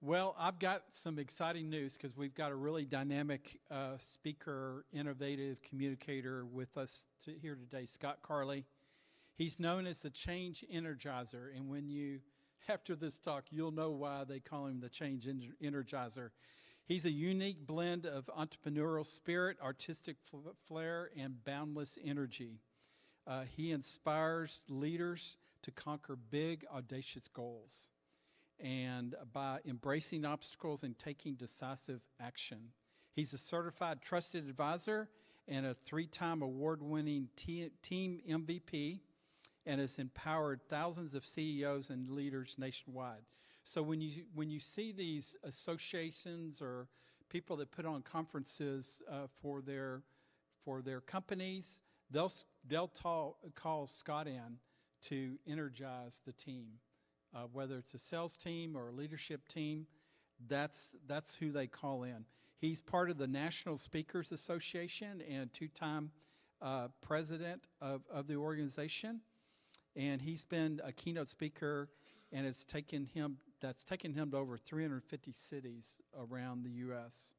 Well, I've got some exciting news because we've got a really dynamic speaker, innovative communicator with us here today, Scott Carley. He's known as the Change Energizer, and after this talk, you'll know why they call him the Change Energizer. He's a unique blend of entrepreneurial spirit, artistic flair, and boundless energy. He inspires leaders to conquer big, audacious goals and by embracing obstacles and taking decisive action. He's a certified trusted advisor and a 3-time award-winning team MVP and has empowered thousands of CEOs and leaders nationwide. So when you see these associations or people that put on conferences for their companies, they'll call Scott in to energize the team. Whether it's a sales team or a leadership team, that's who they call in. He's part of the National Speakers Association and 2-time president of the organization. And he's been a keynote speaker, and that's taken him to over 350 cities around the U.S.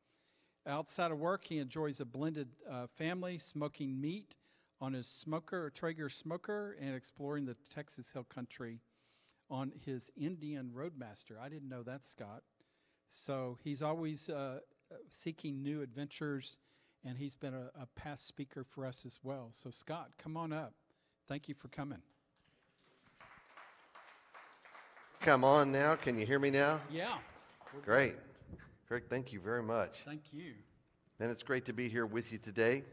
Outside of work, he enjoys a blended family, smoking meat on his Traeger smoker, and exploring the Texas Hill Country on his Indian Roadmaster. I didn't know that, Scott. So he's always seeking new adventures, and he's been a past speaker for us as well. So Scott, come on up. Thank you for coming. Come on now. Can you hear me now? Yeah. Great. Greg, thank you very much. Thank you. And it's great to be here with you today.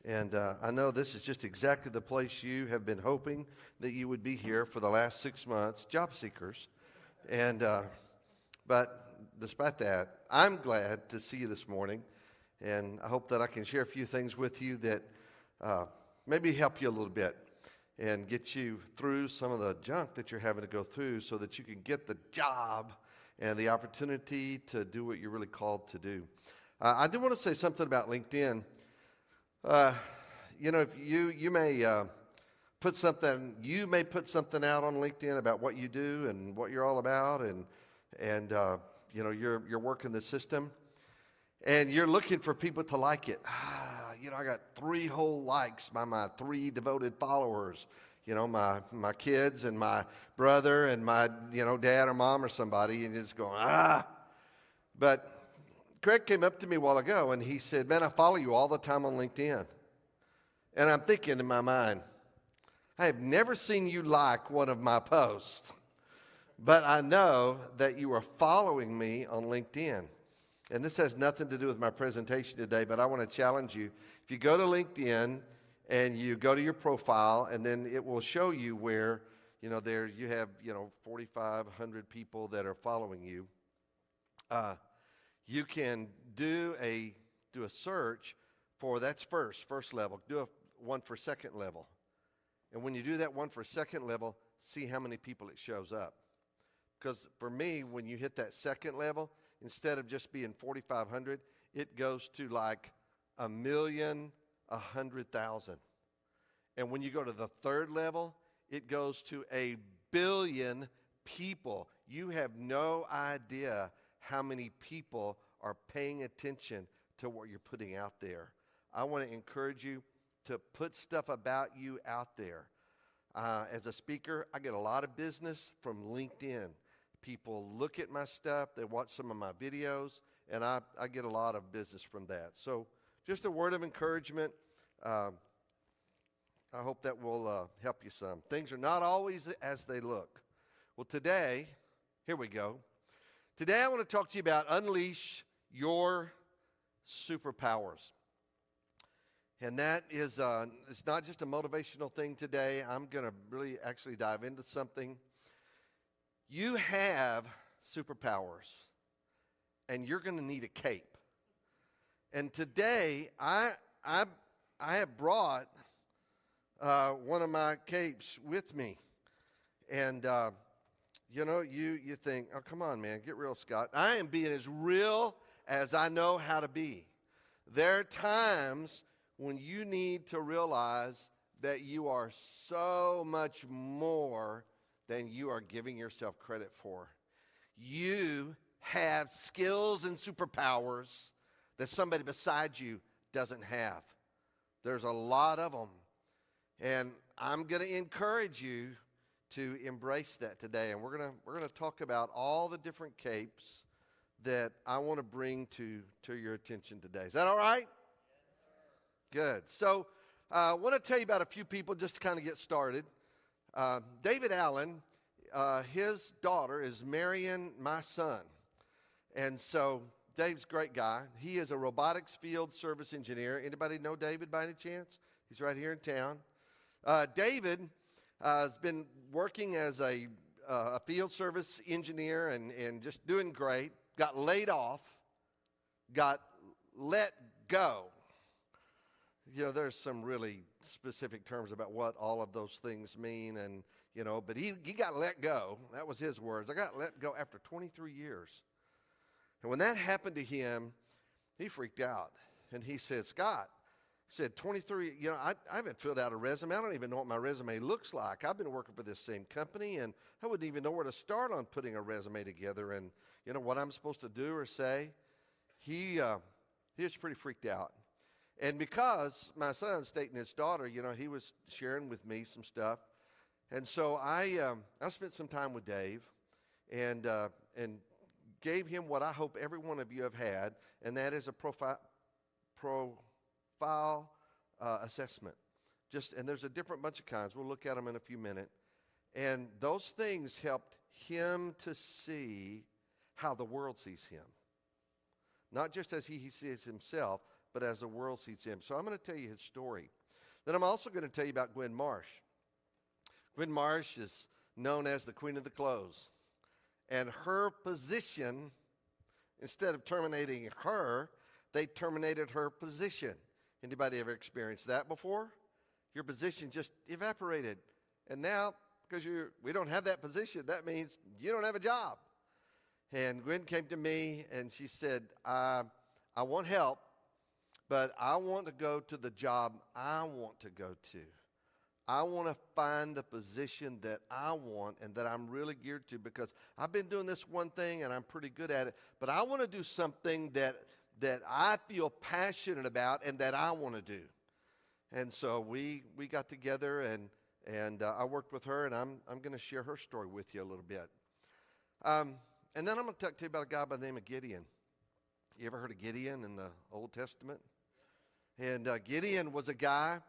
And I know this is just exactly the place you have been hoping that you would be here for the last 6 months, job seekers. And but despite that, I'm glad to see you this morning. And I hope that I can share a few things with you that maybe help you a little bit and get you through some of the junk that you're having to go through so that you can get the job and the opportunity to do what you're really called to do. I do want to say something about LinkedIn. If you may put something out on LinkedIn about what you do and what you're all about, and you're working the system, and you're looking for people to like it. I got 3 whole likes by my 3 devoted followers. My kids and my brother and my dad or mom or somebody, and you're just going But Craig came up to me a while ago and he said, "Man, I follow you all the time on LinkedIn." And I'm thinking in my mind, I have never seen you like one of my posts, but I know that you are following me on LinkedIn. And this has nothing to do with my presentation today, but I want to challenge you. If you go to LinkedIn and you go to your profile, and then it will show you where, there you have, 4,500 people that are following you. You can do a search for, that's first level. Do one for second level. And when you do that one for second level, see how many people it shows up. Because for me, when you hit that second level, instead of just being 4,500, it goes to like 1,100,000. And when you go to the third level, it goes to 1 billion people. You have no idea how many people are paying attention to what you're putting out there. I want to encourage you to put stuff about you out there. As a speaker, I get a lot of business from LinkedIn. People look at my stuff, they watch some of my videos, and I get a lot of business from that. So just a word of encouragement. I hope that will help you some. Things are not always as they look. Well, today, here we go. Today I want to talk to you about unleash your superpowers. And that is, it's not just a motivational thing today. I'm going to really actually dive into something. You have superpowers, and you're going to need a cape. And today, I have brought one of my capes with me. And, you think, oh, come on, man, get real, Scott. I am being as real as I know how to be. There are times when you need to realize that you are so much more than you are giving yourself credit for. You have skills and superpowers that somebody beside you doesn't have. There's a lot of them. And I'm going to encourage you to embrace that today. And we're going to talk about all the different capes that I want to bring to your attention today. Is that all right? Good. So I want to tell you about a few people just to kind of get started. David Allen, his daughter is marrying my son. And so Dave's a great guy. He is a robotics field service engineer. Anybody know David by any chance? He's right here in town. David has been working as a field service engineer and just doing great. Got laid off. Got let go. You know, there's some really specific terms about what all of those things mean, and you know, but he got let go. That was his words. I got let go after 23 years. And when that happened to him, he freaked out. And he said, Scott, he said, 23, you know, I haven't filled out a resume. I don't even know what my resume looks like. I've been working for this same company, and I wouldn't even know where to start on putting a resume together and, you know, what I'm supposed to do or say. He was pretty freaked out. And because my son's dating his daughter, you know, he was sharing with me some stuff. And so I spent some time with Dave and gave him what I hope every one of you have had, and that is a profile assessment. And there's a different bunch of kinds. We'll look at them in a few minutes. And those things helped him to see how the world sees him. Not just as he sees himself, but as the world sees him. So I'm going to tell you his story. Then I'm also going to tell you about Gwen Marsh. Gwen Marsh is known as the Queen of the Clothes. And her position, instead of terminating her, they terminated her position. Anybody ever experienced that before? Your position just evaporated. And now, because we don't have that position, that means you don't have a job. And Gwen came to me and she said, I want help, but I want to go to the job I want to go to. I want to find the position that I want and that I'm really geared to, because I've been doing this one thing and I'm pretty good at it, but I want to do something that I feel passionate about and that I want to do. And so we got together and I worked with her, and I'm going to share her story with you a little bit. And then I'm going to talk to you about a guy by the name of Gideon. You ever heard of Gideon in the Old Testament? And Gideon was a guy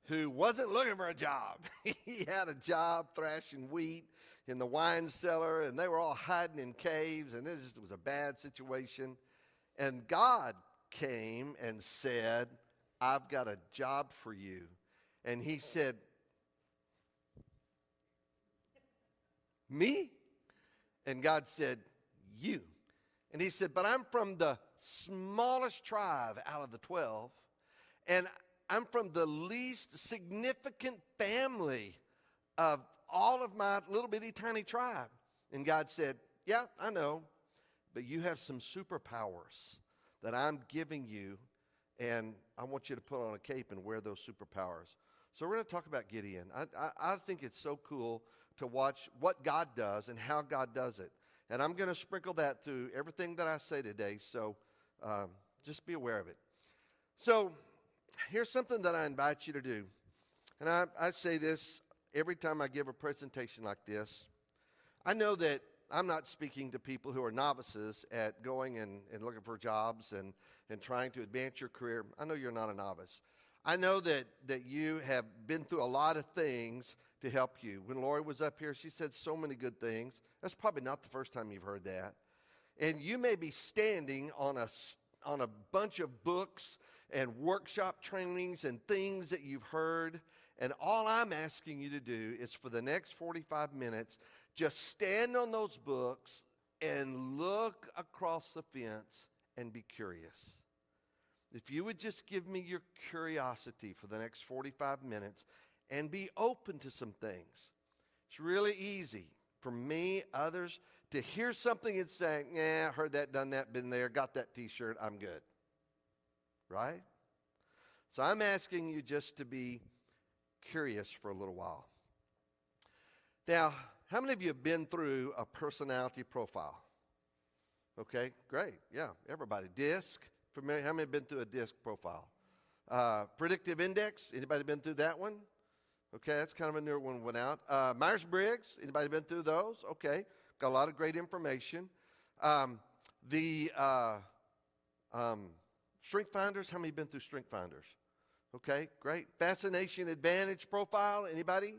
who wasn't looking for a job. He had a job thrashing wheat in the wine cellar, and they were all hiding in caves, and it was a bad situation. And God came and said, I've got a job for you. And he said, me? And God said, you. And he said, but I'm from the smallest tribe out of the 12, and I'm from the least significant family of all of my little bitty tiny tribe. And God said, yeah, I know, but you have some superpowers that I'm giving you, and I want you to put on a cape and wear those superpowers. So we're going to talk about Gideon. I think it's so cool to watch what God does and how God does it. And I'm going to sprinkle that through everything that I say today, so just be aware of it. So here's something that I invite you to do. And I say this every time I give a presentation like this. I know that I'm not speaking to people who are novices at going and looking for jobs and trying to advance your career. I know you're not a novice. I know that you have been through a lot of things to help you. When Lori was up here, she said so many good things. That's probably not the first time you've heard that. And you may be standing on a bunch of books and workshop trainings and things that you've heard. And all I'm asking you to do is for the next 45 minutes, just stand on those books and look across the fence and be curious. If you would just give me your curiosity for the next 45 minutes and be open to some things. It's really easy for me, others, to hear something and say, yeah, heard that, done that, been there, got that t-shirt, I'm good. Right? So I'm asking you just to be curious for a little while. Now, how many of you have been through a personality profile? Okay, great. Yeah, everybody. DISC, familiar? How many have been through a DISC profile? Predictive index, anybody been through that one? Okay, that's kind of a newer one went out. Myers-Briggs, anybody been through those? Okay, got a lot of great information. The Strength Finders, how many been through Strength Finders? Okay, great. Fascination Advantage Profile, anybody?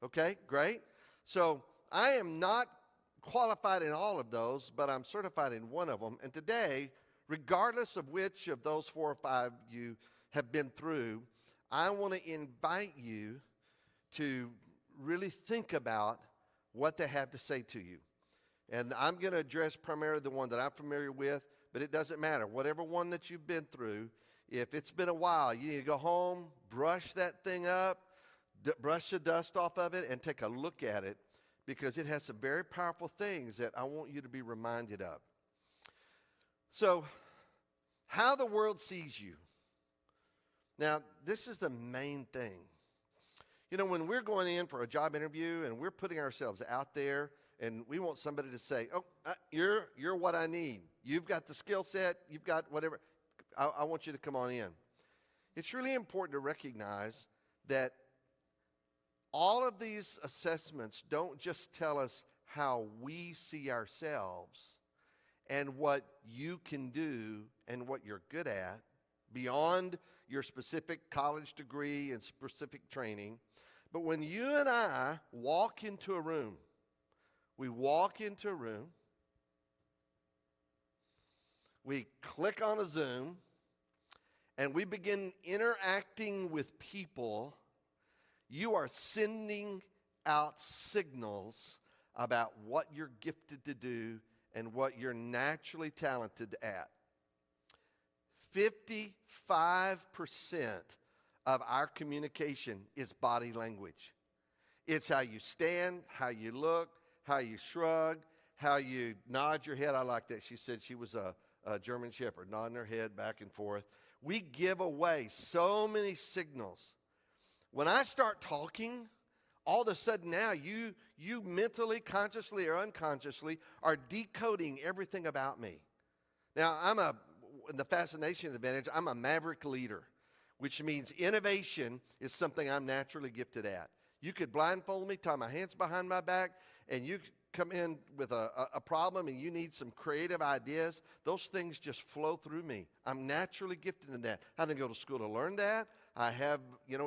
Okay, great. So I am not qualified in all of those, but I'm certified in one of them. And today, regardless of which of those 4 or 5 you have been through, I want to invite you to really think about what they have to say to you. And I'm going to address primarily the one that I'm familiar with, but it doesn't matter. Whatever one that you've been through, if it's been a while, you need to go home, brush that thing up, brush the dust off of it, and take a look at it, because it has some very powerful things that I want you to be reminded of. So, how the world sees you. Now, this is the main thing. You know, when we're going in for a job interview and we're putting ourselves out there and we want somebody to say, oh, you're what I need. You've got the skill set. You've got whatever. I want you to come on in. It's really important to recognize that all of these assessments don't just tell us how we see ourselves and what you can do and what you're good at beyond your specific college degree and specific training. But when you and I walk into a room, we click on a Zoom, and we begin interacting with people, you are sending out signals about what you're gifted to do and what you're naturally talented at. 55% of our communication is body language. It's how you stand, how you look, how you shrug, how you nod your head. I like that. She said she was a German Shepherd, nodding her head back and forth. We give away so many signals. When I start talking, all of a sudden now you mentally, consciously or unconsciously are decoding everything about me. Now, in the Fascination Advantage, I'm a maverick leader, which means innovation is something I'm naturally gifted at. You could blindfold me, tie my hands behind my back, and you come in with a problem and you need some creative ideas. Those things just flow through me. I'm naturally gifted in that. I didn't go to school to learn that. I have,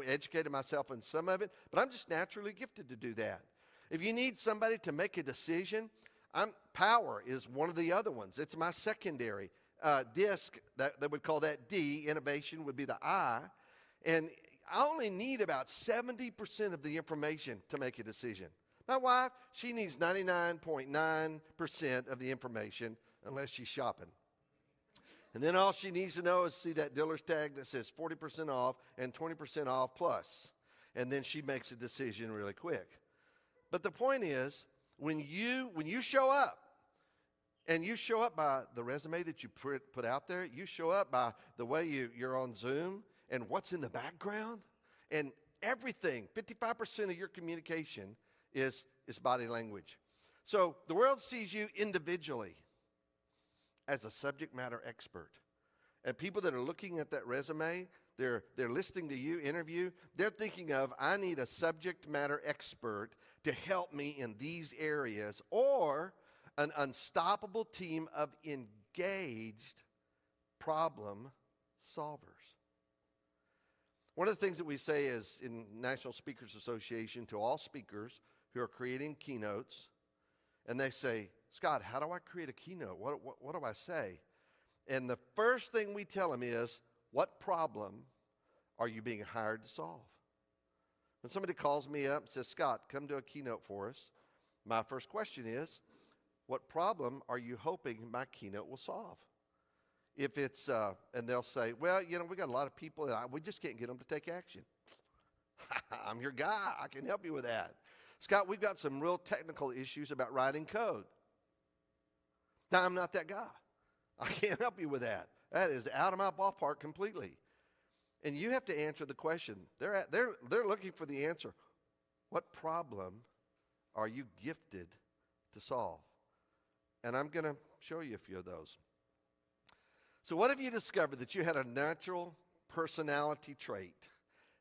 educated myself in some of it, but I'm just naturally gifted to do that. If you need somebody to make a decision, power is one of the other ones. It's my secondary. DISC, that would call that D, innovation would be the I, and I only need about 70% of the information to make a decision. My wife, she needs 99.9% of the information unless she's shopping. And then all she needs to know is see that dealer's tag that says 40% off and 20% off plus. And then she makes a decision really quick. But the point is, when you show up, and you show up by the resume that you put out there, you show up by the way you're on Zoom and what's in the background, and everything, 55% of your communication is body language. So the world sees you individually as a subject matter expert. And people that are looking at that resume, they're listening to you interview, they're thinking of, I need a subject matter expert to help me in these areas, or an unstoppable team of engaged problem solvers. One of the things that we say is in National Speakers Association to all speakers who are creating keynotes, and they say, Scott, how do I create a keynote? What do I say? And the first thing we tell them is, what problem are you being hired to solve? When somebody calls me up and says, Scott, come do a keynote for us, my first question is, what problem are you hoping my keynote will solve? If it's, and they'll say, well, we got a lot of people, and we just can't get them to take action. I'm your guy. I can help you with that. Scott, we've got some real technical issues about writing code. Now, I'm not that guy. I can't help you with that. That is out of my ballpark completely. And you have to answer the question. They're looking for the answer. What problem are you gifted to solve? And I'm going to show you a few of those. So what if you discovered that you had a natural personality trait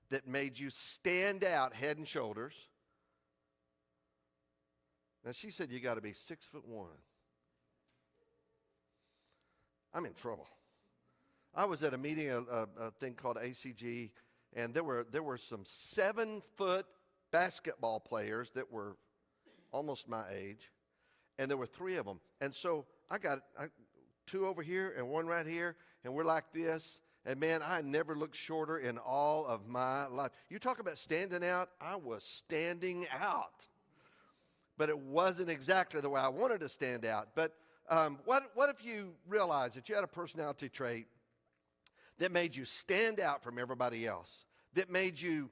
that made you stand out head and shoulders? Now, she said you got to be 6'1". I'm in trouble. I was at a meeting, a thing called ACG, and there were some 7-foot basketball players that were almost my age, and there were 3 of them. And so I got 2 over here and 1 right here, and we're like this. And man, I never looked shorter in all of my life. You talk about standing out, I was standing out. But it wasn't exactly the way I wanted to stand out. But what if you realized that you had a personality trait that made you stand out from everybody else? That made you,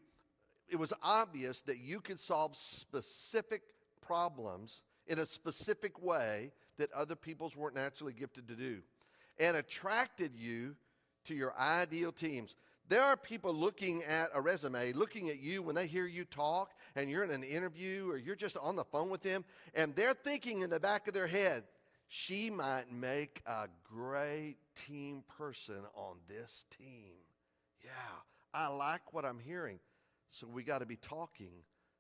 it was obvious that you could solve specific problems in a specific way that other peoples weren't naturally gifted to do, and attracted you to your ideal teams. There are people looking at a resume, looking at you when they hear you talk, and you're in an interview or you're just on the phone with them, and they're thinking in the back of their head, she might make a great team person on this team. Yeah, I like what I'm hearing. So we got to be talking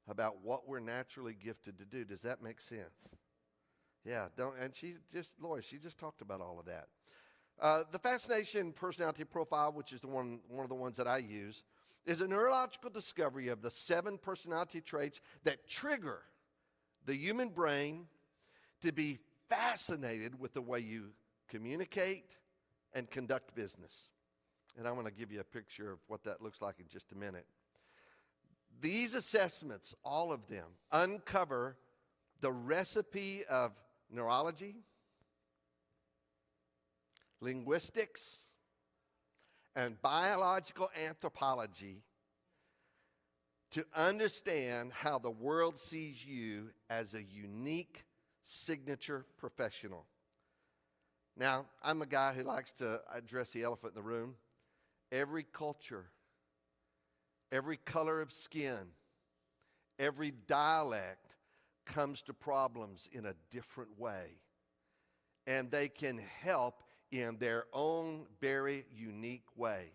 about what we're naturally gifted to do. Does that make sense? Yeah, and Lori, she just talked about all of that. The Fascination Personality Profile, which is one of the ones that I use, is a neurological discovery of the 7 personality traits that trigger the human brain to be fascinated with the way you communicate and conduct business. And I'm going to give you a picture of what that looks like in just a minute. These assessments, all of them, uncover the recipe of neurology, linguistics, and biological anthropology to understand how the world sees you as a unique signature professional. Now, I'm a guy who likes to address the elephant in the room. Every culture, every color of skin, every dialect comes to problems in a different way. And they can help in their own very unique way.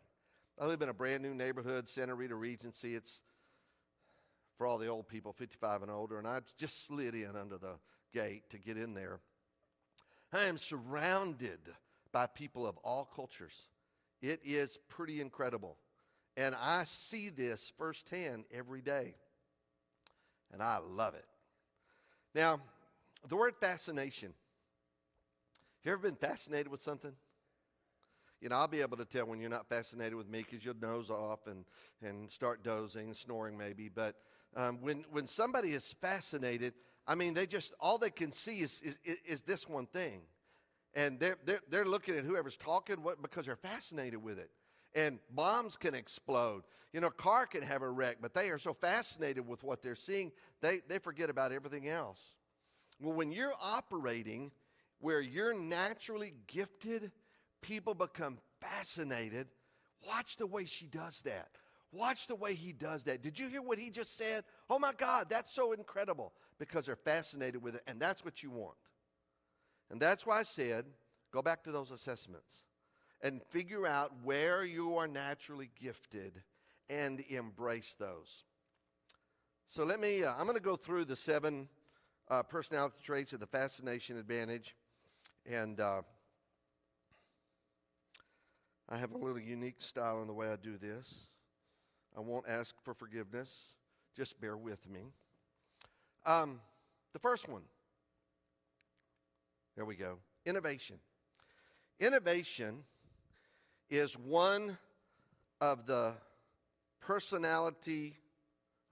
I live in a brand new neighborhood, Santa Rita Regency. It's for all the old people, 55 and older, and I just slid in under the gate to get in there. I am surrounded by people of all cultures. It is pretty incredible. And I see this firsthand every day. And I love it. Now, the word fascination. Have you ever been fascinated with something? You know, I'll be able to tell when you're not fascinated with me because you'll nose off and start dozing and snoring maybe. But when somebody is fascinated, I mean, all they can see is this one thing. And they're looking at whoever's talking because they're fascinated with it. And bombs can explode. You know, a car can have a wreck, but they are so fascinated with what they're seeing, they forget about everything else. Well, when you're operating where you're naturally gifted, people become fascinated. Watch the way she does that. Watch the way he does that. Did you hear what he just said? Oh my God, that's so incredible. Because they're fascinated with it, and that's what you want. And that's why I said, go back to those assessments and figure out where you are naturally gifted and embrace those. So I'm going to go through the 7 personality traits of the Fascination Advantage. And I have a little unique style in the way I do this. I won't ask for forgiveness. Just bear with me. The first one. There we go. Innovation. Innovation is one of the personality.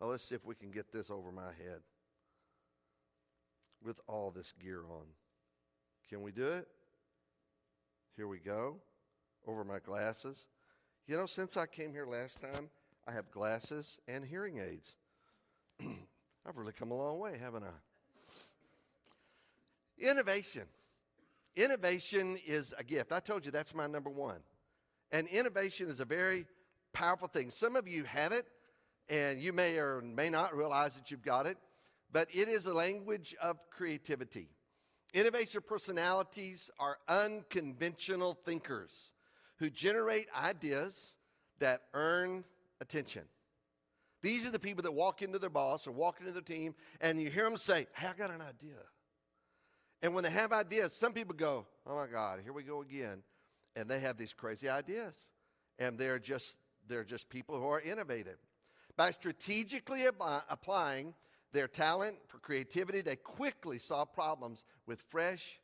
Oh, let's see if we can get this over my head with all this gear on. Can we do it? Here we go. Over my glasses. You know, since I came here last time, I have glasses and hearing aids. I've really come a long way, haven't I? Innovation. Innovation is a gift. I told you that's my number 1. And innovation is a very powerful thing. Some of you have it, and you may or may not realize that you've got it, but it is a language of creativity. Innovator personalities are unconventional thinkers who generate ideas that earn attention. These are the people that walk into their boss or walk into their team, and you hear them say, hey, I got an idea. And when they have ideas, some people go, oh my God, here we go again. And they have these crazy ideas. And they're just people who are innovative. By strategically applying their talent for creativity, they quickly solve problems with fresh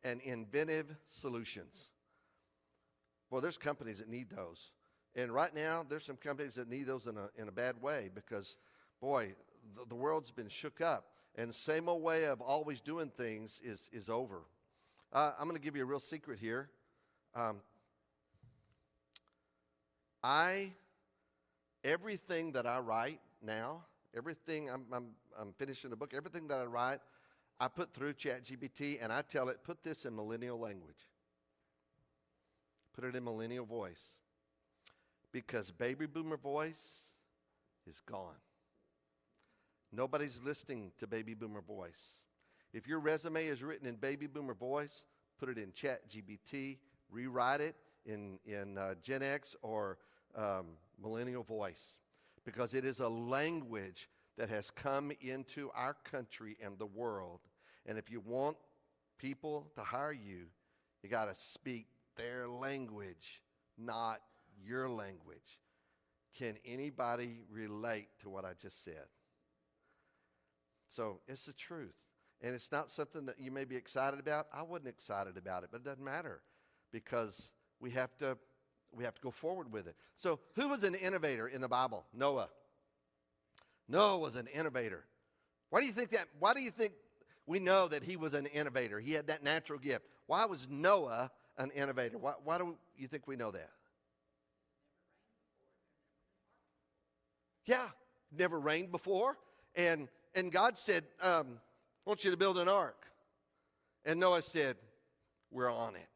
and inventive solutions. Well, there's companies that need those. And right now, there's some companies that need those in a bad way because, boy, the world's been shook up. And the same old way of always doing things is over. I'm going to give you a real secret here. Everything that I write now, everything I'm finishing a book, everything that I write, I put through ChatGPT and I tell it, put this in millennial language. Put it in millennial voice. Because baby boomer voice is gone. Nobody's listening to baby boomer voice. If your resume is written in baby boomer voice, put it in ChatGPT, rewrite it in Gen X or millennial voice. Because it is a language that has come into our country and the world. And if you want people to hire you, you got to speak their language, not your language. Can anybody relate to what I just said? So it's the truth. And it's not something that you may be excited about. I wasn't excited about it, but it doesn't matter because we have to go forward with it. So who was an innovator in the Bible? Noah. Noah was an innovator. Why do you think we know that he was an innovator? He had that natural gift. Why was Noah an innovator? Why do you think we know that? Yeah, never rained before. And God said, I want you to build an ark. And Noah said, we're on it.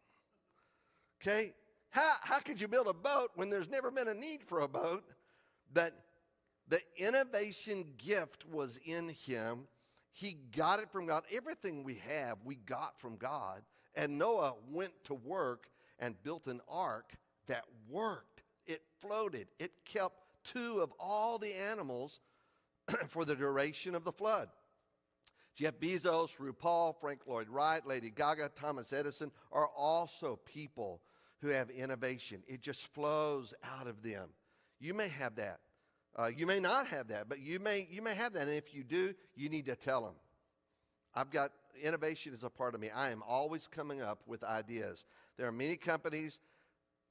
Okay? How could you build a boat when there's never been a need for a boat? But the innovation gift was in him. He got it from God. Everything we have, we got from God. And Noah went to work and built an ark that worked. It floated. It kept 2 of all the animals for the duration of the flood. Jeff Bezos, RuPaul, Frank Lloyd Wright, Lady Gaga, Thomas Edison are also people who have innovation. It just flows out of them. You may have that. You may not have that, but you may have that. And if you do, you need to tell them. I've got innovation is a part of me. I am always coming up with ideas. There are many companies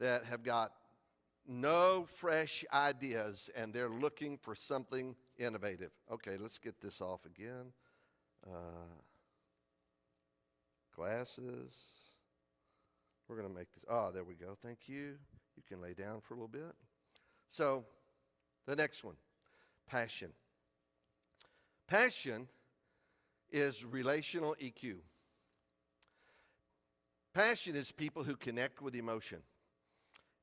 that have got no fresh ideas, and they're looking for something innovative. Okay, let's get this off again. Glasses. We're going to make this. Oh, there we go. Thank you. You can lay down for a little bit. So, the next one, passion. Passion is relational EQ. Passion is people who connect with emotion.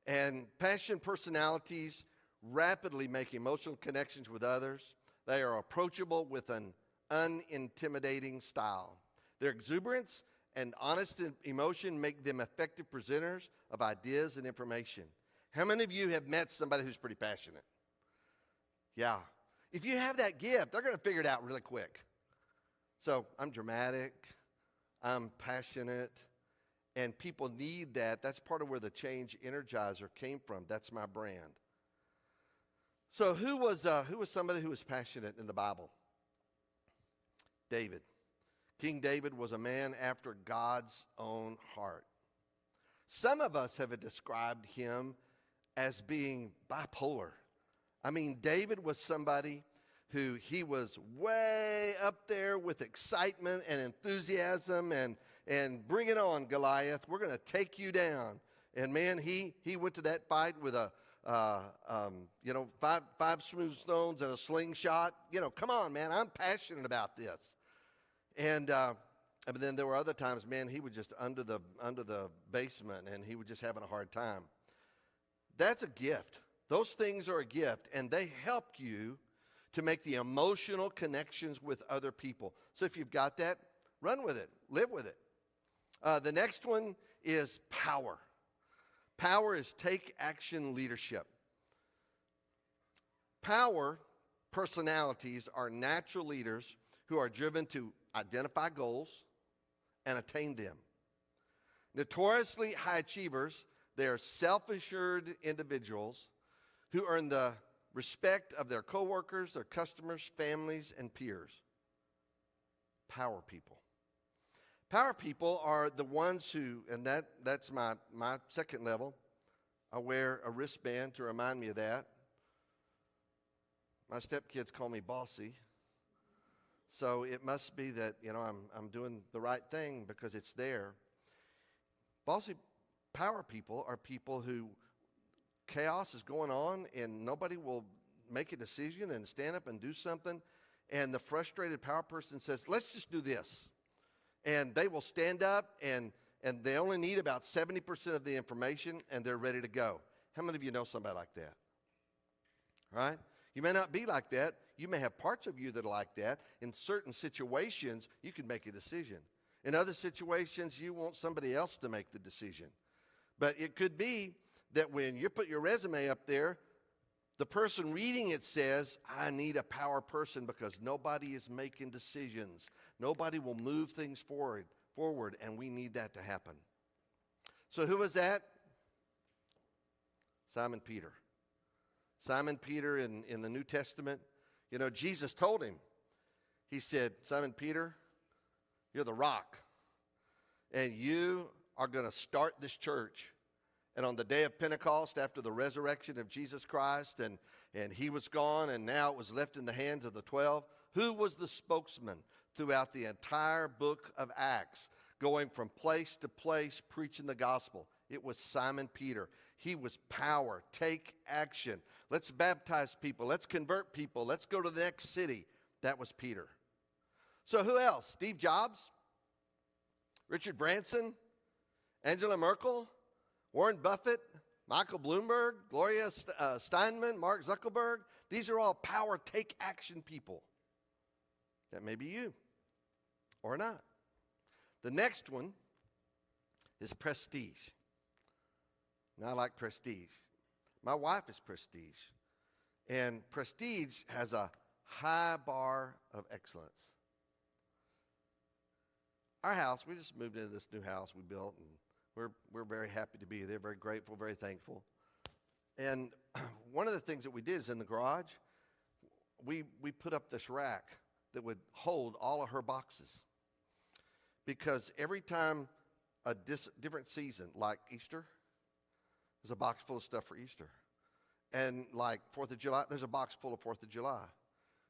And passion personalities rapidly make emotional connections with others. They are approachable with an unintimidating style. Their exuberance and honest emotion make them effective presenters of ideas and information. How many of you have met somebody who's pretty passionate? Yeah. If you have that gift, they're going to figure it out really quick. So I'm dramatic. I'm passionate. And people need that. That's part of where the Change Energizer came from. That's my brand. So who was somebody who was passionate in the Bible? David. King David was a man after God's own heart. Some of us have described him as being bipolar. I mean, David was somebody who he was way up there with excitement and enthusiasm and bring it on, Goliath. We're going to take you down. And man, he went to that fight with a five smooth stones and a slingshot. Come on, man, I'm passionate about this. And but then there were other times, man, he was just under the basement and he was just having a hard time. That's a gift. Those things are a gift, and they help you to make the emotional connections with other people. So if you've got that, Run with it. Live with it. The next one is power. Power is take action leadership. Power personalities are natural leaders who are driven to identify goals and attain them. Notoriously high achievers, they are self-assured individuals who earn the respect of their coworkers, their customers, families, and peers. Power people. Power people are the ones who, and that's my second level. I wear a wristband to remind me of that. My stepkids call me bossy. So it must be that, I'm doing the right thing because it's there. Bossy power people are people who chaos is going on and nobody will make a decision and stand up and do something. And the frustrated power person says, let's just do this. And they will stand up and they only need about 70% of the information and they're ready to go. How many of you know somebody like that? Right? You may not be like that. You may have parts of you that are like that. In certain situations, you can make a decision. In other situations, you want somebody else to make the decision. But it could be that when you put your resume up there, the person reading it says, I need a power person because nobody is making decisions. Nobody will move things forward, and we need that to happen. So who was that? Simon Peter. Simon Peter in the New Testament, Jesus told him, he said, Simon Peter, you're the rock, and you are going to start this church. And on the day of Pentecost, after the resurrection of Jesus Christ, and he was gone, and now it was left in the hands of the 12, who was the spokesman throughout the entire book of Acts, going from place to place, preaching the gospel? It was Simon Peter. He was power. Take action. Let's baptize people. Let's convert people. Let's go to the next city. That was Peter. So who else? Steve Jobs? Richard Branson? Angela Merkel? Warren Buffett? Michael Bloomberg? Gloria Steinman? Mark Zuckerberg? These are all power, take action people. That may be you or not. The next one is prestige. Now, I like prestige. My wife is prestige. And prestige has a high bar of excellence. Our house, we just moved into this new house we built, and we're very happy to be there, very grateful, very thankful. And one of the things that we did is in the garage, we put up this rack that would hold all of her boxes. Because every time a different season, like Easter, there's a box full of stuff for Easter. And like 4th of July, there's a box full of 4th of July.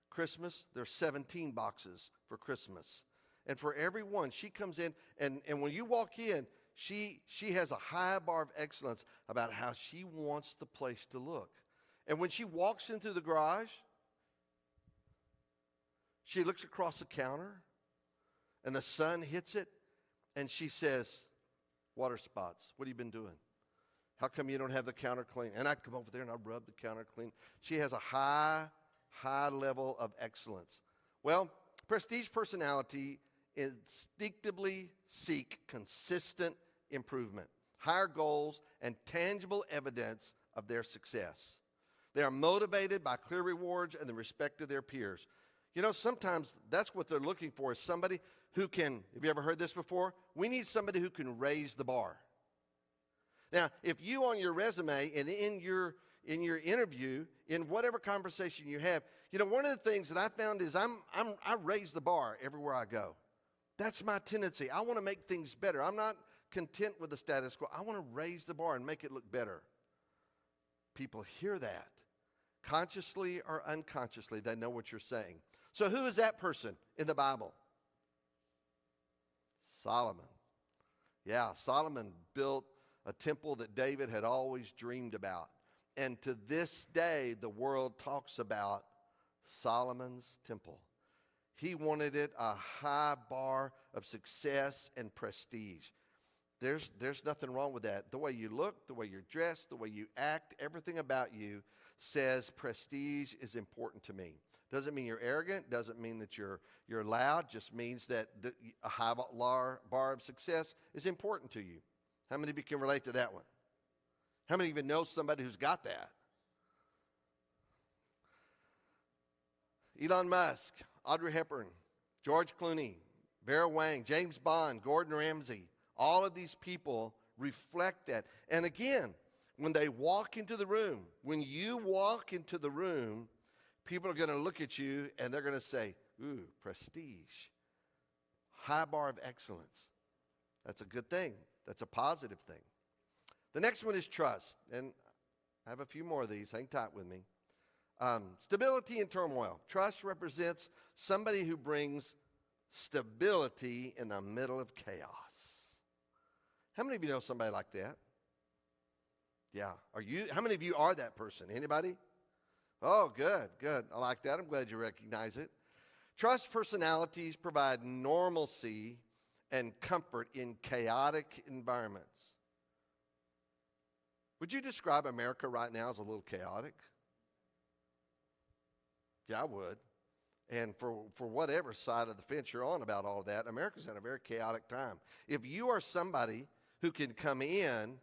Christmas, there's 17 boxes for Christmas. And for every one, she comes in, and when you walk in, she has a high bar of excellence about how she wants the place to look. And when she walks into the garage, she looks across the counter, and the sun hits it, and she says, water spots, what have you been doing? How come you don't have the counter clean? And I come over there and I rub the counter clean. She has a high level of excellence. Well, prestige personality instinctively seek consistent improvement, higher goals, and tangible evidence of their success. They are motivated by clear rewards and the respect of their peers. Sometimes that's what they're looking for, is somebody who can, have you ever heard this before? We need somebody who can raise the bar. Now, if you on your resume and in your interview, in whatever conversation you have, one of the things that I found is I raise the bar everywhere I go. That's my tendency. I want to make things better. I'm not content with the status quo. I want to raise the bar and make it look better. People hear that. Consciously or unconsciously, they know what you're saying. So who is that person in the Bible? Solomon. Yeah, Solomon built a temple that David had always dreamed about. And to this day, the world talks about Solomon's temple. He wanted it a high bar of success and prestige. There's nothing wrong with that. The way you look, the way you're dressed, the way you act, everything about you says prestige is important to me. Doesn't mean you're arrogant. Doesn't mean that you're loud. Just means that a high bar of success is important to you. How many of you can relate to that one? How many even know somebody who's got that? Elon Musk, Audrey Hepburn, George Clooney, Vera Wang, James Bond, Gordon Ramsay. All of these people reflect that. And again, when they walk into the room, when you walk into the room, people are going to look at you and they're going to say, ooh, prestige, high bar of excellence. That's a good thing. That's a positive thing. The next one is trust. And I have a few more of these. Hang tight with me. Stability and turmoil. Trust represents somebody who brings stability in the middle of chaos. How many of you know somebody like that? Yeah. How many of you are that person? Anybody? Oh, good. I like that. I'm glad you recognize it. Trust personalities provide normalcy and comfort in chaotic environments. Would you describe America right now as a little chaotic? Yeah, I would. And for whatever side of the fence you're on about all that, America's in a very chaotic time. If you are somebody who can come in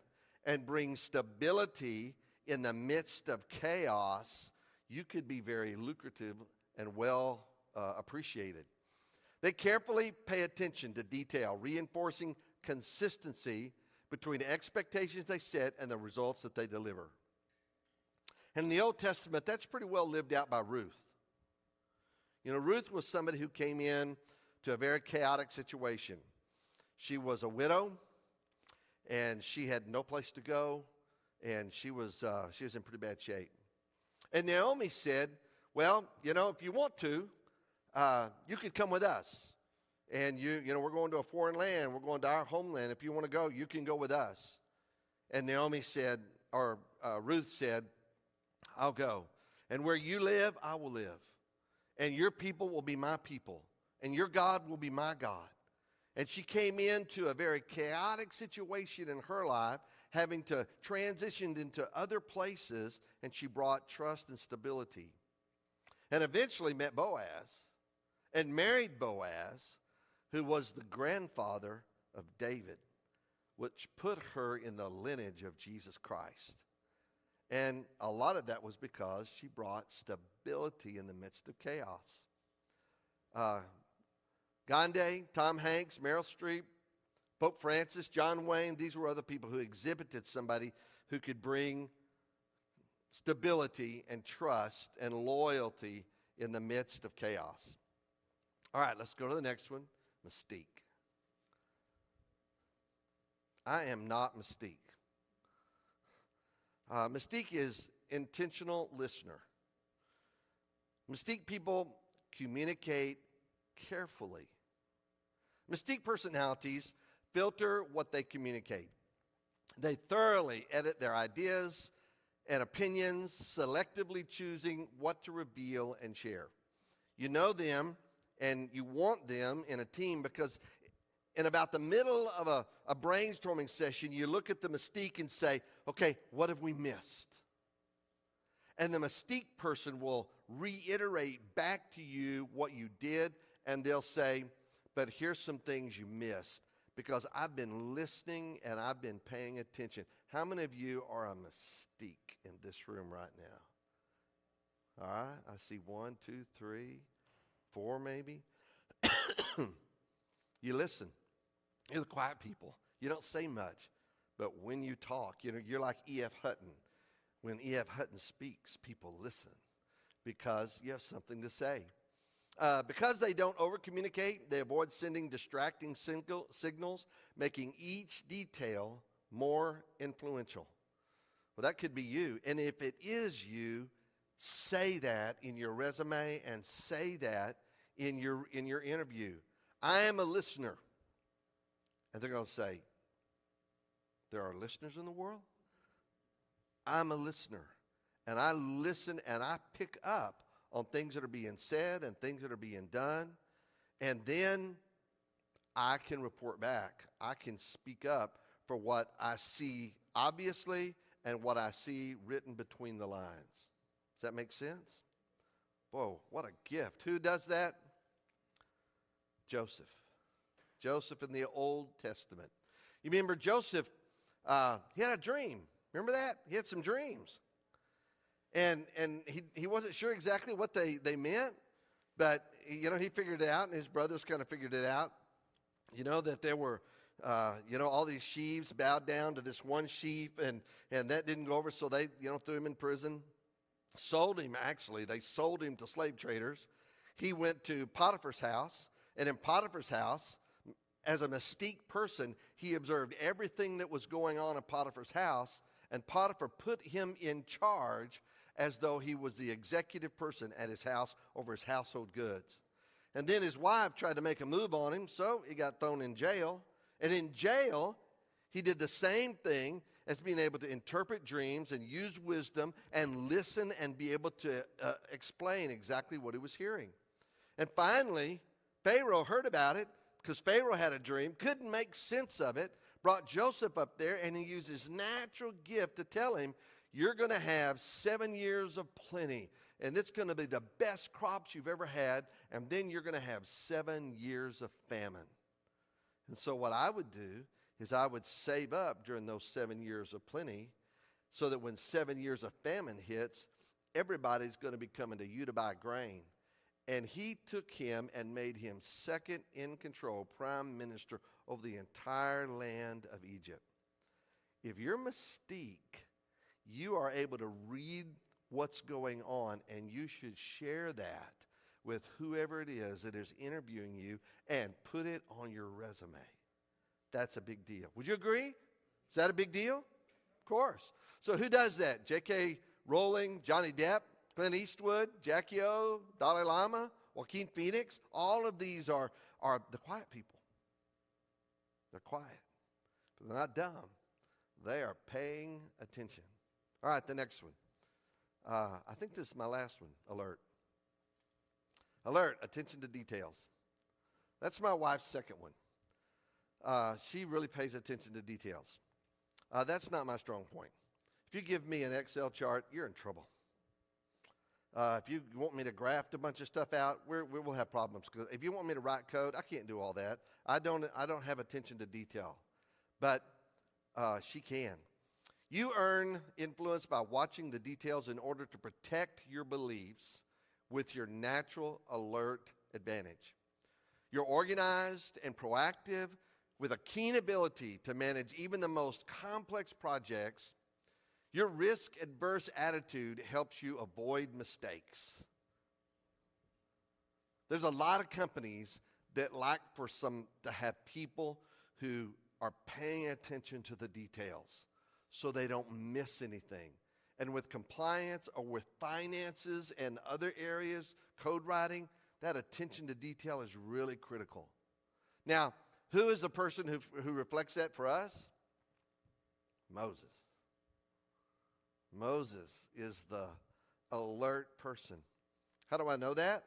and bring stability in the midst of chaos, you could be very lucrative and well appreciated. They carefully pay attention to detail, reinforcing consistency between the expectations they set and the results that they deliver. And in the Old Testament, that's pretty well lived out by Ruth. You know, Ruth was somebody who came in to a very chaotic situation. She was a widow, and she had no place to go, and she was in pretty bad shape. And Naomi said, well, you know, if you want to, you could come with us. And we're going to a foreign land. We're going to our homeland. If you want to go, you can go with us. And Naomi said, or Ruth said, I'll go. And where you live, I will live. And your people will be my people. And your God will be my God. And she came into a very chaotic situation in her life, having to transition into other places, and she brought trust and stability. And eventually met Boaz and married Boaz, who was the grandfather of David, which put her in the lineage of Jesus Christ. And a lot of that was because she brought stability in the midst of chaos. Gandhi, Tom Hanks, Meryl Streep, Pope Francis, John Wayne, these were other people who exhibited somebody who could bring stability and trust and loyalty in the midst of chaos. All right, let's go to the next one, mystique. I am not mystique. Mystique is intentional listener. Mystique people communicate carefully. Mystique personalities filter what they communicate. They thoroughly edit their ideas and opinions, selectively choosing what to reveal and share. You know them and you want them in a team because in about the middle of a brainstorming session, you look at the mystique and say, okay, what have we missed? And the mystique person will reiterate back to you what you did, and they'll say, but here's some things you missed because I've been listening and I've been paying attention. How many of you are a mystique in this room right now? All right, I see 1, 2, 3, 4 maybe. You listen. You're the quiet people. You don't say much. But when you talk, you're like E.F. Hutton. When E.F. Hutton speaks, people listen because you have something to say. Because they don't over-communicate, they avoid sending distracting signals, making each detail more influential. Well, that could be you. And if it is you, say that in your resume and say that in your interview. I am a listener. And they're going to say, there are listeners in the world? I'm a listener. And I listen and I pick up on things that are being said and things that are being done. And then I can report back. I can speak up for what I see obviously and what I see written between the lines. Does that make sense? Whoa, what a gift. Who does that? Joseph. Joseph in the Old Testament. You remember Joseph, he had a dream. Remember that? He had some dreams. And he wasn't sure exactly what they meant, but, he figured it out, and his brothers kind of figured it out. That there were, all these sheaves bowed down to this one sheaf, and that didn't go over, so they, threw him in prison. Sold him, actually. They sold him to slave traders. He went to Potiphar's house, and in Potiphar's house, as a mystique person, he observed everything that was going on in Potiphar's house, and Potiphar put him in charge as though he was the executive person at his house over his household goods. And then his wife tried to make a move on him, so he got thrown in jail. And in jail, he did the same thing as being able to interpret dreams and use wisdom and listen and be able to explain exactly what he was hearing. And finally, Pharaoh heard about it because Pharaoh had a dream, couldn't make sense of it, brought Joseph up there, and he used his natural gift to tell him, you're going to have 7 years of plenty, and it's going to be the best crops you've ever had, and then you're going to have 7 years of famine. And so what I would do is I would save up during those 7 years of plenty so that when 7 years of famine hits, everybody's going to be coming to you to buy grain. And he took him and made him second in control, prime minister over the entire land of Egypt. If you're mystique, you are able to read what's going on, and you should share that with whoever it is that is interviewing you and put it on your resume. That's a big deal. Would you agree? Is that a big deal? Of course. So who does that? J.K. Rowling, Johnny Depp, Clint Eastwood, Jackie O, Dalai Lama, Joaquin Phoenix. All of these are the quiet people. They're quiet. But they're not dumb. They are paying attention. All right, the next one. I think this is my last one. Alert. Alert, attention to details. That's my wife's second one. She really pays attention to details. That's not my strong point. If you give me an Excel chart, you're in trouble. If you want me to graft a bunch of stuff out, we will have problems. Because if you want me to write code, I can't do all that. I don't have attention to detail. But she can. You earn influence by watching the details in order to protect your beliefs with your natural alert advantage. You're organized and proactive with a keen ability to manage even the most complex projects. Your risk-averse attitude helps you avoid mistakes. There's a lot of companies that like to have people who are paying attention to the details so they don't miss anything. And with compliance or with finances and other areas, code writing, that attention to detail is really critical. Now, who is the person who reflects that for us? Moses. Moses is the alert person. How do I know that?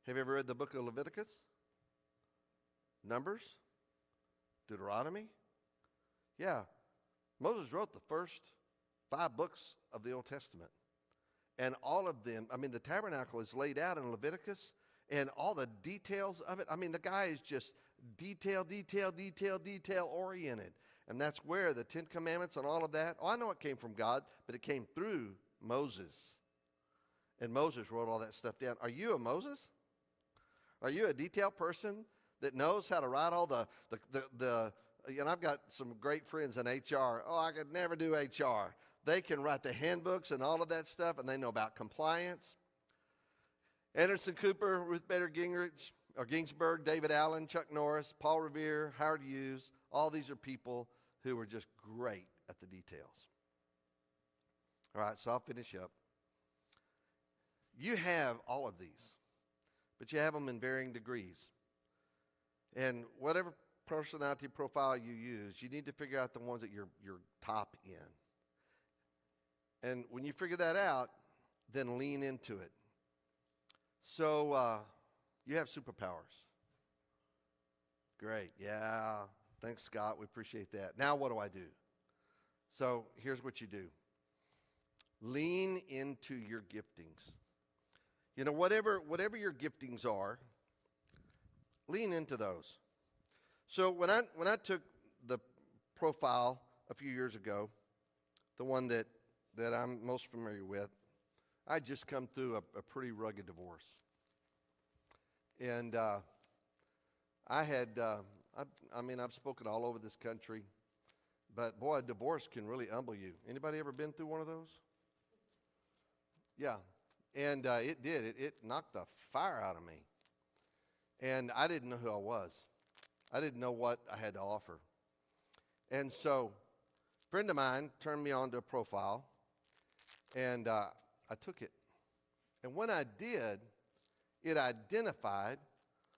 Have you ever read the book of Leviticus? Numbers? Deuteronomy? Yeah. Moses wrote the first 5 books of the Old Testament. And all of them, the tabernacle is laid out in Leviticus, and all the details of it. The guy is just detail oriented. And that's where the 10 Commandments and all of that, I know it came from God, but it came through Moses. And Moses wrote all that stuff down. Are you a Moses? Are you a detail person that knows how to write all the I've got some great friends in HR. I could never do HR. They can write the handbooks and all of that stuff, and they know about compliance. Anderson Cooper, Ruth Bader Ginsburg, David Allen, Chuck Norris, Paul Revere, Howard Hughes. All these are people who are just great at the details. All right, so I'll finish up. You have all of these, but you have them in varying degrees. And whatever personality profile you use, you need to figure out the ones that you're top in. And when you figure that out, then lean into it. So you have superpowers. Great. Yeah. Thanks, Scott. We appreciate that. Now what do I do? So here's what you do. Lean into your giftings. You know, whatever your giftings are, lean into those. So when I took the profile a few years ago, the one that I'm most familiar with, I'd just come through a pretty rugged divorce. And I've spoken all over this country, but boy, a divorce can really humble you. Anybody ever been through one of those? Yeah, and it did. It knocked the fire out of me. And I didn't know who I was. I didn't know what I had to offer. And so a friend of mine turned me on to a profile, and I took it. And when I did, it identified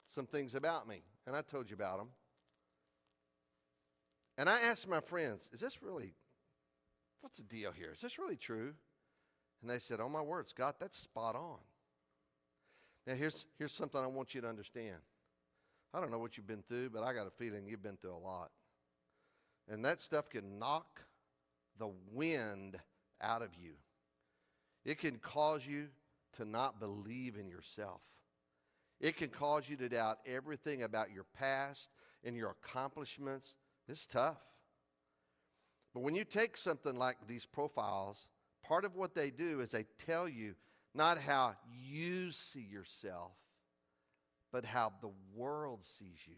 some things about me, and I told you about them. And I asked my friends, what's the deal here? Is this really true? And they said, oh my word, Scott, that's spot on. Now here's something I want you to understand. I don't know what you've been through, but I got a feeling you've been through a lot. And that stuff can knock the wind out of you. It can cause you to not believe in yourself. It can cause you to doubt everything about your past and your accomplishments. It's tough. But when you take something like these profiles, part of what they do is they tell you not how you see yourself, but how the world sees you.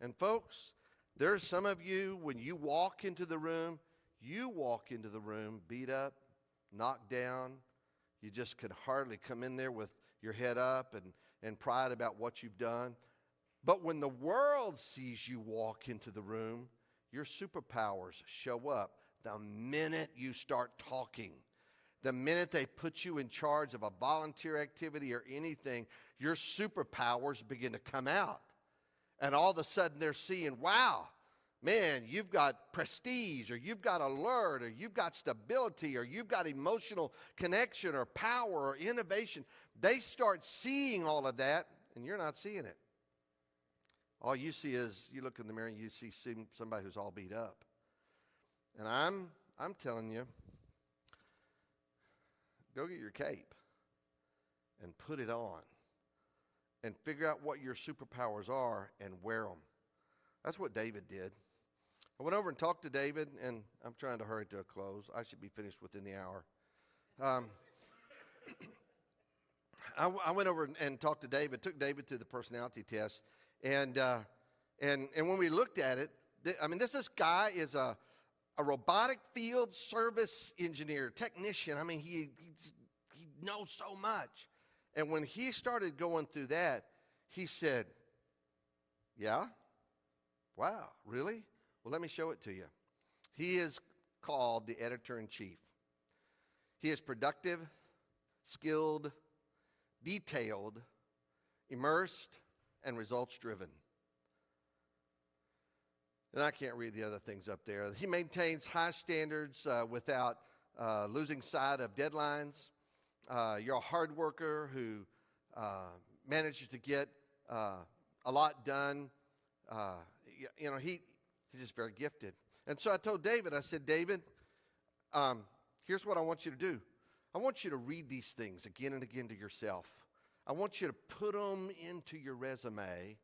And folks, there's some of you, when you walk into the room beat up, knocked down. You just could hardly come in there with your head up and pride about what you've done. But when the world sees you walk into the room, your superpowers show up the minute you start talking. The minute they put you in charge of a volunteer activity or anything, your superpowers begin to come out. And all of a sudden they're seeing, wow, man, you've got prestige, or you've got alert, or you've got stability, or you've got emotional connection or power or innovation. They start seeing all of that, and you're not seeing it. All you see is, you look in the mirror and you see somebody who's all beat up. And I'm telling you, go get your cape and put it on and figure out what your superpowers are and wear them. That's what David did. I went over and talked to David, and I'm trying to hurry to a close. I should be finished within the hour. I went over and talked to David, took David through the personality test, and when we looked at it, this guy is a robotic field service engineer, technician. I mean, he knows so much. And when he started going through that, he said, yeah? Wow, really? Well, let me show it to you. He is called the editor-in-chief. He is productive, skilled, detailed, immersed, and results-driven. And I can't read the other things up there. He maintains high standards without losing sight of deadlines. You're a hard worker who manages to get a lot done. He's just very gifted. And so I told David, I said, David, here's what I want you to do. I want you to read these things again and again to yourself. I want you to put them into your resume.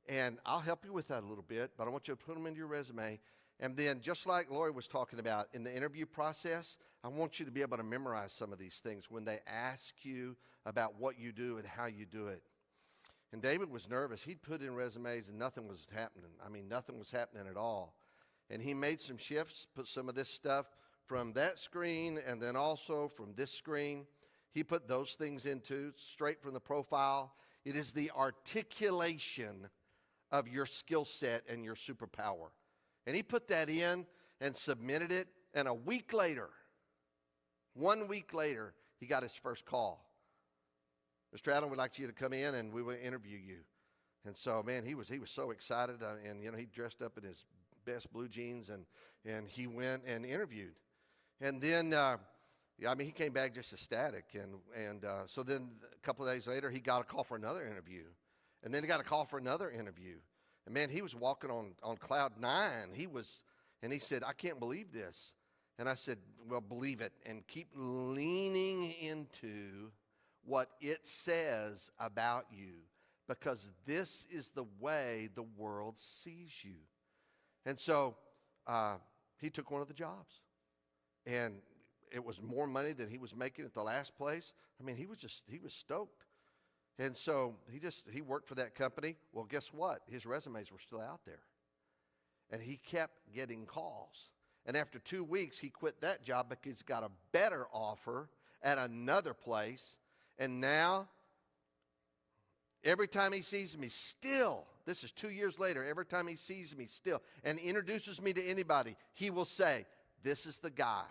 And I'll help you with that a little bit, but I want you to put them into your resume. And then, just like Lori was talking about in the interview process, I want you to be able to memorize some of these things when they ask you about what you do and how you do it. And David was nervous. He'd put in resumes and nothing was happening. Nothing was happening at all. And he made some shifts, put some of this stuff from that screen and then also from this screen. He put those things into straight from the profile. It is the articulation of your skill set and your superpower. And he put that in and submitted it. And 1 week later, he got his first call. Mr. Allen, we'd like you to come in and we will interview you. And so, man, he was so excited. And he dressed up in his best blue jeans and he went and interviewed. And then, he came back just ecstatic. And so then a couple of days later, he got a call for another interview. And then he got a call for another interview. And man, he was walking on cloud nine. And he said, I can't believe this. And I said, well, believe it and keep leaning into what it says about you, because this is the way the world sees you. And so he took one of the jobs, and it was more money than he was making at the last place. I mean, he was stoked. And so he worked for that company. Well, guess what? His resumes were still out there. And he kept getting calls. And after 2 weeks, he quit that job because he's got a better offer at another place. And now, every time he sees me still, this is 2 years later, every time he sees me still and introduces me to anybody, he will say, this is the guy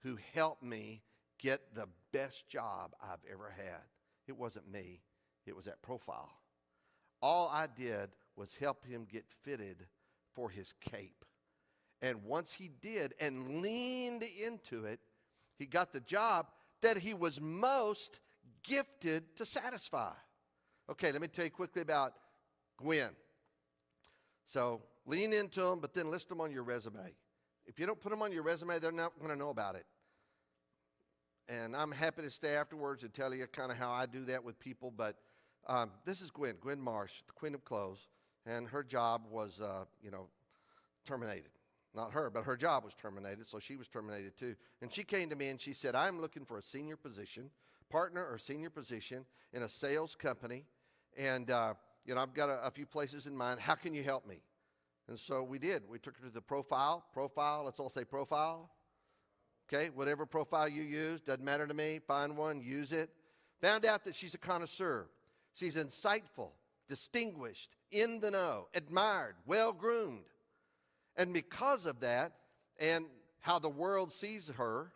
who helped me get the best job I've ever had. It wasn't me. It was that profile. All I did was help him get fitted for his cape. And once he did and leaned into it, he got the job that he was most gifted to satisfy. Okay, let me tell you quickly about Gwen. So lean into them, but then list them on your resume. If you don't put them on your resume, they're not going to know about it. And I'm happy to stay afterwards and tell you kind of how I do that with people. But this is Gwen Marsh, the Queen of Clothes. And her job was, terminated. Not her, but her job was terminated, so she was terminated too. And she came to me and she said, I'm looking for a senior position, partner or senior position in a sales company. And, I've got a few places in mind. How can you help me? And so we did. We took her to the profile. Let's all say profile. Okay, whatever profile you use, doesn't matter to me. Find one, use it. Found out that she's a connoisseur. She's insightful, distinguished, in the know, admired, well-groomed. And because of that and how the world sees her,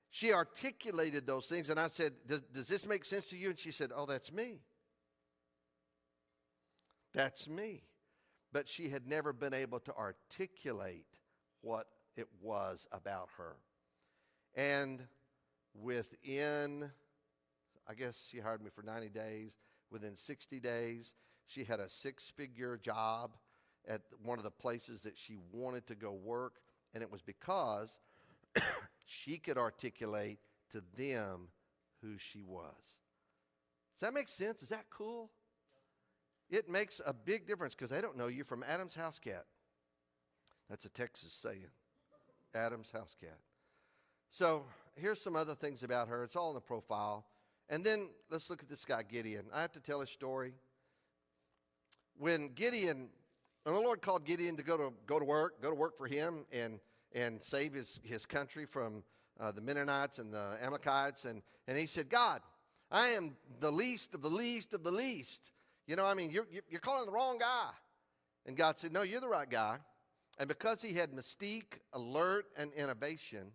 she articulated those things. And I said, does this make sense to you? And she said, oh, that's me. That's me. But she had never been able to articulate what it was about her. And within, I guess she hired me for 90 days. Within 60 days, she had a six-figure job at one of the places that she wanted to go work. And it was because she could articulate to them who she was. Does that make sense? Is that cool? It makes a big difference because they don't know you from Adam's house cat. That's a Texas saying. Adam's house cat. So here's some other things about her. It's all in the profile. And then let's look at this guy, Gideon. I have to tell his story. When the Lord called Gideon to go to work for him and save his country from the Mennonites and the Amalekites. And he said, God, I am the least of the least of the least. You're calling the wrong guy. And God said, no, you're the right guy. And because he had mystique, alert, and innovation,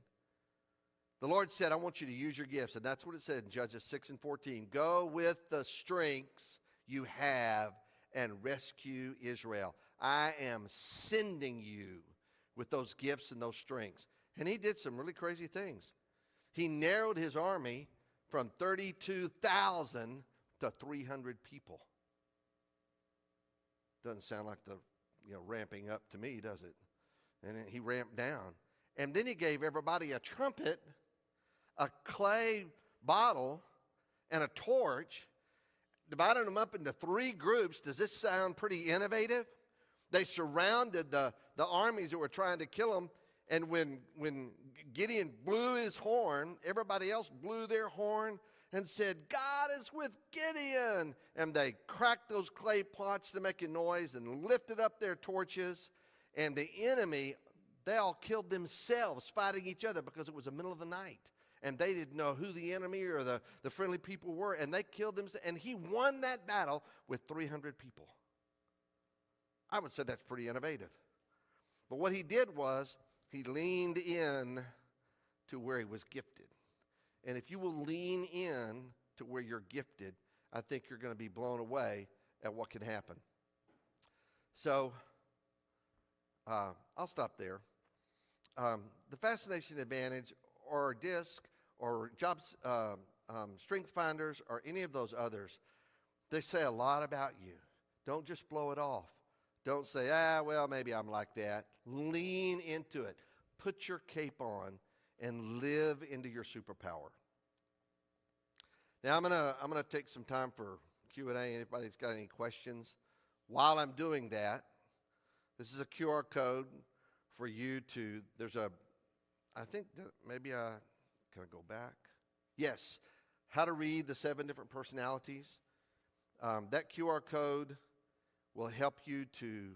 the Lord said, I want you to use your gifts. And that's what it said in Judges 6:14. Go with the strengths you have and rescue Israel. I am sending you with those gifts and those strengths. And he did some really crazy things. He narrowed his army from 32,000 to 300 people. Doesn't sound like the ramping up to me, does it? And then he ramped down. And then he gave everybody a trumpet, a clay bottle, and a torch, divided them up into three groups. Does this sound pretty innovative? They surrounded the armies that were trying to kill them. And when Gideon blew his horn, everybody else blew their horn and said, God is with Gideon. And they cracked those clay pots to make a noise and lifted up their torches. And the enemy, they all killed themselves fighting each other because it was the middle of the night. And they didn't know who the enemy or the friendly people were. And they killed themselves. And he won that battle with 300 people. I would say that's pretty innovative. But what he did was he leaned in to where he was gifted. And if you will lean in to where you're gifted, I think you're going to be blown away at what can happen. So I'll stop there. The fascination advantage or DISC or jobs, strength finders or any of those others, they say a lot about you. Don't just blow it off. Don't say, well, maybe I'm like that. Lean into it. Put your cape on and live into your superpower. Now I'm gonna take some time for Q&A. Anybody's got any questions? While I'm doing that, this is a QR code for you to. I think that maybe can I go back? Yes, how to read the 7 different personalities. That QR code will help you to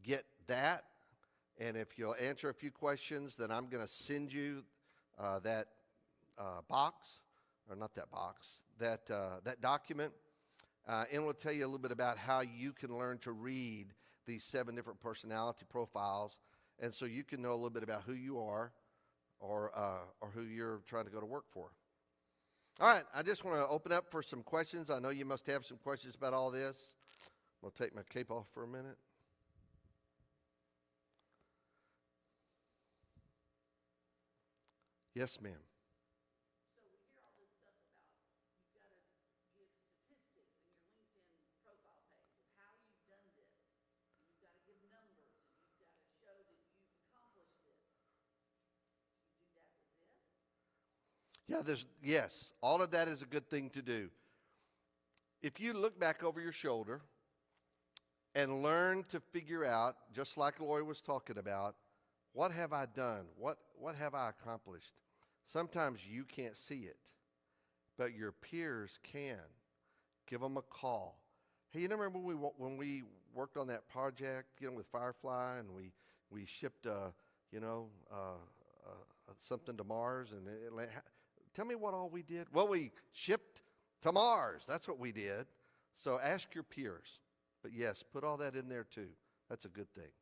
get that. And if you'll answer a few questions, then I'm going to send you that box, or not that box, that document. And we'll tell you a little bit about how you can learn to read these 7 different personality profiles. And so you can know a little bit about who you are or who you're trying to go to work for. All right, I just want to open up for some questions. I know you must have some questions about all this. I'm going to take my cape off for a minute. Yes, ma'am. So we hear all this stuff about you've got to give statistics in your LinkedIn profile page of how you've done this. And you've got to give numbers and you've got to show that you've accomplished this. Do you do that with this? Yeah, yes, all of that is a good thing to do. If you look back over your shoulder and learn to figure out, just like Lori was talking about, what have I done? What have I accomplished? Sometimes you can't see it, but your peers can. Give them a call. Hey, you remember when we worked on that project, with Firefly, and we shipped, something to Mars, and tell me what all we did. Well, we shipped to Mars. That's what we did. So ask your peers. But yes, put all that in there too. That's a good thing.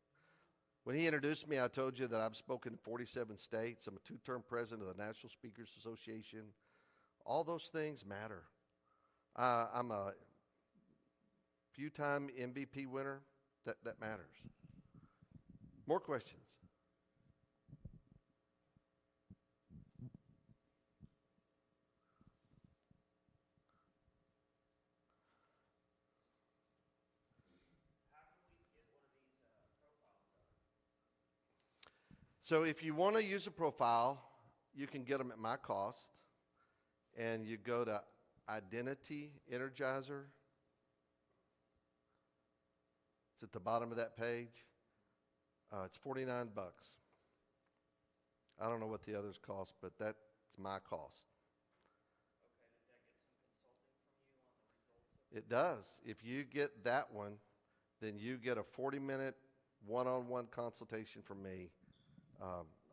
When he introduced me, I told you that I've spoken in 47 states. I'm a 2-term president of the National Speakers Association. All those things matter. I'm a few-time MVP winner. That matters. More questions? So if you want to use a profile, you can get them at my cost. And you go to Identity Energizer. It's at the bottom of that page. It's $49. I don't know what the others cost, but that's my cost. Okay, does that get some consulting from you on the results? It does. If you get that one, then you get a 40-minute one-on-one consultation from me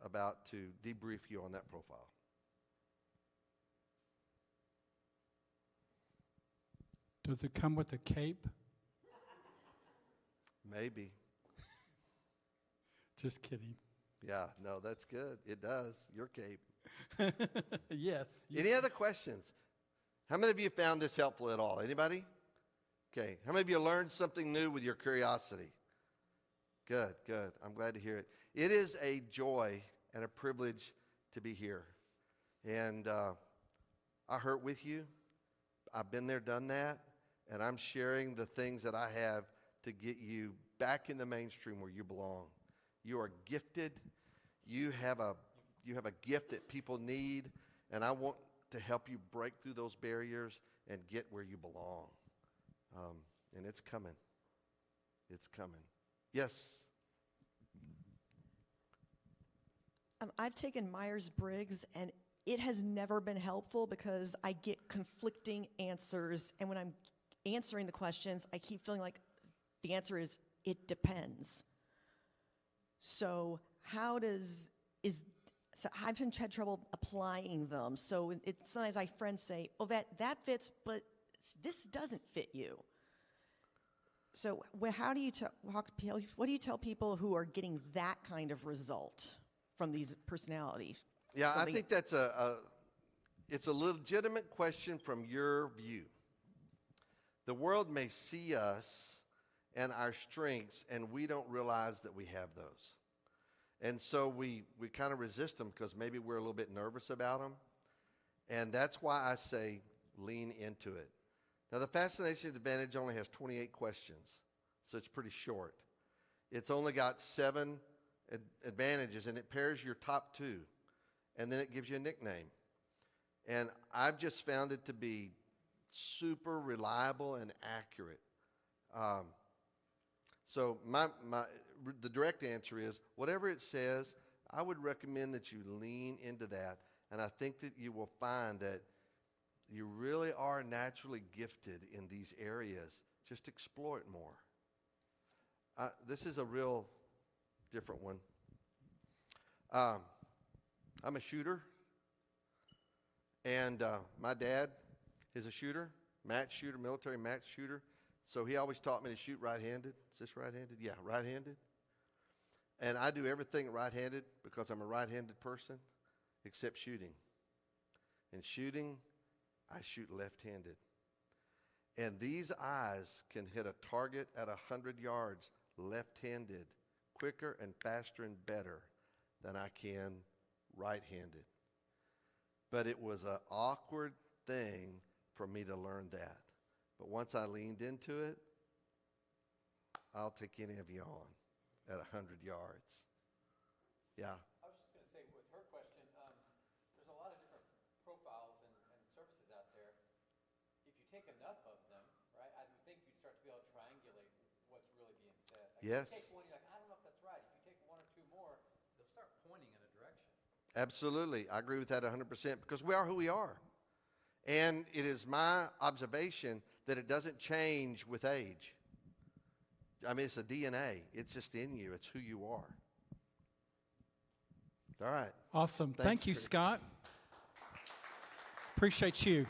about to debrief you on that profile. Does it come with a cape? Maybe. Just kidding. Yeah, no, that's good. It does. Your cape. Yes. Any other questions? How many of you found this helpful at all? Anybody? Okay. How many of you learned something new with your curiosity? Good, good. I'm glad to hear it. It is a joy and a privilege to be here. And I hurt with you. I've been there, done that. And I'm sharing the things that I have to get you back in the mainstream where you belong. You are gifted. You have a gift that people need. And I want to help you break through those barriers and get where you belong. And it's coming. It's coming. Yes. I've taken Myers-Briggs, and it has never been helpful because I get conflicting answers. And when I'm answering the questions, I keep feeling like the answer is, it depends. So so I've had trouble applying them. So sometimes my friends say, oh, that fits, but this doesn't fit you. So what do you tell people who are getting that kind of result from these personalities? Yeah, I think that's it's a legitimate question from your view. The world may see us and our strengths, and we don't realize that we have those. And so we kind of resist them because maybe we're a little bit nervous about them. And that's why I say lean into it. Now, the Fascination Advantage only has 28 questions, so it's pretty short. It's only got 7 advantages, and it pairs your top 2, and then it gives you a nickname. And I've just found it to be super reliable and accurate. So the direct answer is, whatever it says, I would recommend that you lean into that. And I think that you will find that you really are naturally gifted in these areas. Just explore it more. This is a real different one. I'm a shooter. And my dad is a shooter, match shooter, military match shooter. So he always taught me to shoot right-handed. Is this right-handed? Yeah, right-handed. And I do everything right-handed because I'm a right-handed person, except shooting. And shooting, I shoot left-handed. And these eyes can hit a target at 100 yards left-handed, quicker and faster and better than I can right-handed. But it was an awkward thing for me to learn that. But once I leaned into it, I'll take any of you on at 100 yards. Yeah. I was just going to say, with her question, there's a lot of different profiles and services out there. If you take enough of them, right, I would think you'd start to be able to triangulate what's really being said. Like Yes. If you take one, you're like, I don't know if that's right. If you take one or two more, they'll start pointing in a direction. Absolutely. I agree with that 100% because we are who we are. And it is my observation that it doesn't change with age. I mean, it's a DNA. It's just in you. It's who you are. All right. Awesome. Thanks, Thank you, Chris. Scott. Appreciate you.